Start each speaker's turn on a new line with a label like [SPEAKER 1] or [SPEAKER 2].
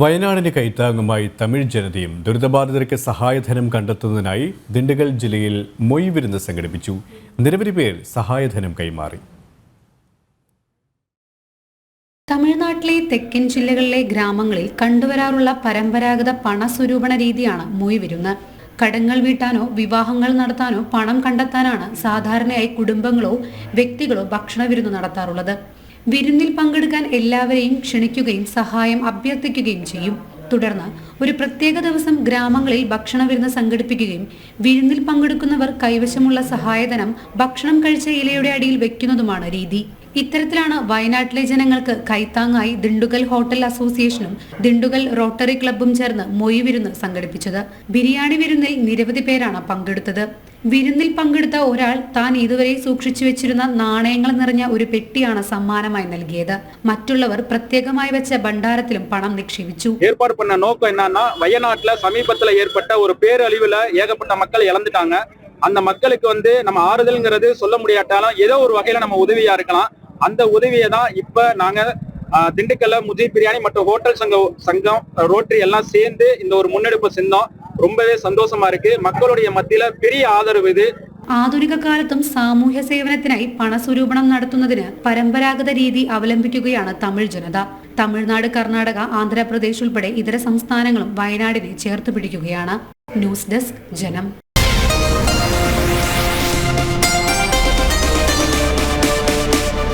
[SPEAKER 1] വയനാടിന് കൈത്താങ്ങുമായി തമിഴ് ജനതയും ദുരിതബാധിതർക്ക് സഹായധനം കണ്ടെത്തുന്നതിനായി ദിണ്ടുഗൽ ജില്ലയിൽ മൊയ് വിരുന്ന് സംഘടിപ്പിച്ചു. നിരവധി പേർ സഹായധനം കൈമാറി.
[SPEAKER 2] തമിഴ്നാട്ടിലെ തെക്കൻ ജില്ലകളിലെ ഗ്രാമങ്ങളിൽ കണ്ടുവരാറുള്ള പരമ്പരാഗത പണസ്വരൂപണ രീതിയാണ് മൊയ് വിരുന്ന്. കടങ്ങൾ വീട്ടാനോ വിവാഹങ്ങൾ നടത്താനോ പണം കണ്ടെത്താനാണ് സാധാരണയായി കുടുംബങ്ങളോ വ്യക്തികളോ ഭക്ഷണ വിരുന്ന് നടത്താറുള്ളത്. വിരുന്നിൽ പങ്കെടുക്കാൻ എല്ലാവരെയും ക്ഷണിക്കുകയും സഹായം അഭ്യർത്ഥിക്കുകയും ചെയ്യും. തുടർന്ന് ഒരു പ്രത്യേക ദിവസം ഗ്രാമങ്ങളിൽ ഭക്ഷണ വിരുന്ന് സംഘടിപ്പിക്കുകയും വിരുന്നിൽ പങ്കെടുക്കുന്നവർ കൈവശമുള്ള സഹായധനം ഭക്ഷണം കഴിച്ച ഇലയുടെ അടിയിൽ വെക്കുന്നതുമാണ് രീതി. ഇത്തരത്തിലാണ് വയനാട്ടിലെ ജനങ്ങൾക്ക് കൈത്താങ്ങായി ദിണ്ടുഗൽ ഹോട്ടൽ അസോസിയേഷനും ദിണ്ടുഗൽ റോട്ടറി ക്ലബ്ബും ചേർന്ന് മൊയ് വിരുന്ന് സംഘടിപ്പിച്ചത്. ബിരിയാണി വിരുന്നിൽ നിരവധി പേരാണ് പങ്കെടുത്തത്. വിരുന്നിൽ പങ്കെടുത്ത ഒരാൾ താൻ ഇതുവരെ സൂക്ഷിച്ചു വെച്ചിരുന്ന നാണയങ്ങൾ നിറഞ്ഞ ഒരു പെട്ടിയാണ് സമ്മാനമായി നൽകിയത്. മറ്റുള്ളവർ പ്രത്യേകമായി വെച്ച ഭണ്ഡാരത്തിലും പണം നിക്ഷേപിച്ചു.
[SPEAKER 3] ഏർപ്പാട് பண்ண நோக்கம் என்னன்னா, வயநாட்டுல சமீபத்துல ஏற்பட்ட ஒரு பேரழிவுல ஏகப்பட்ட மக்கள் இழந்துட்டாங்க. அந்த மக்களுக்கு நம்ம ஆறுதல்ங்கிறது சொல்ல முடியாட்டாலும் ஏதோ ஒரு வகையில நம்ம உதவியா இருக்கலாம். அந்த உதவியை தான் இப்ப நாங்க திண்டுக்கல்ல முஜி பிரியாணி மற்றும் ஹோட்டல் சங்கம் ரோட்டரி எல்லாம் சேர்ந்து இந்த ஒரு முன்னெடுப்பு செஞ்சோம். ரொம்பவே சந்தோஷமா இருக்கு. மக்களுடைய மத்தியில பெரிய ஆதரவு ഇത്.
[SPEAKER 2] ആധുനിക കാലത്തും സാമൂഹ്യ സേവനത്തിനായി പണസ്വരൂപണം നടത്തുന്നതിന് പരമ്പരാഗത രീതി അവലംബിക്കുകയാണ് തമിഴ് ജനത. തമിഴ്നാട്, കർണാടക, ആന്ധ്രാപ്രദേശ് ഉൾപ്പെടെ ഇതര സംസ്ഥാനങ്ങളും വയനാടിനെ ചേർത്ത് പിടിക്കുകയാണ്. ന്യൂസ് ഡെസ്ക് ജനം.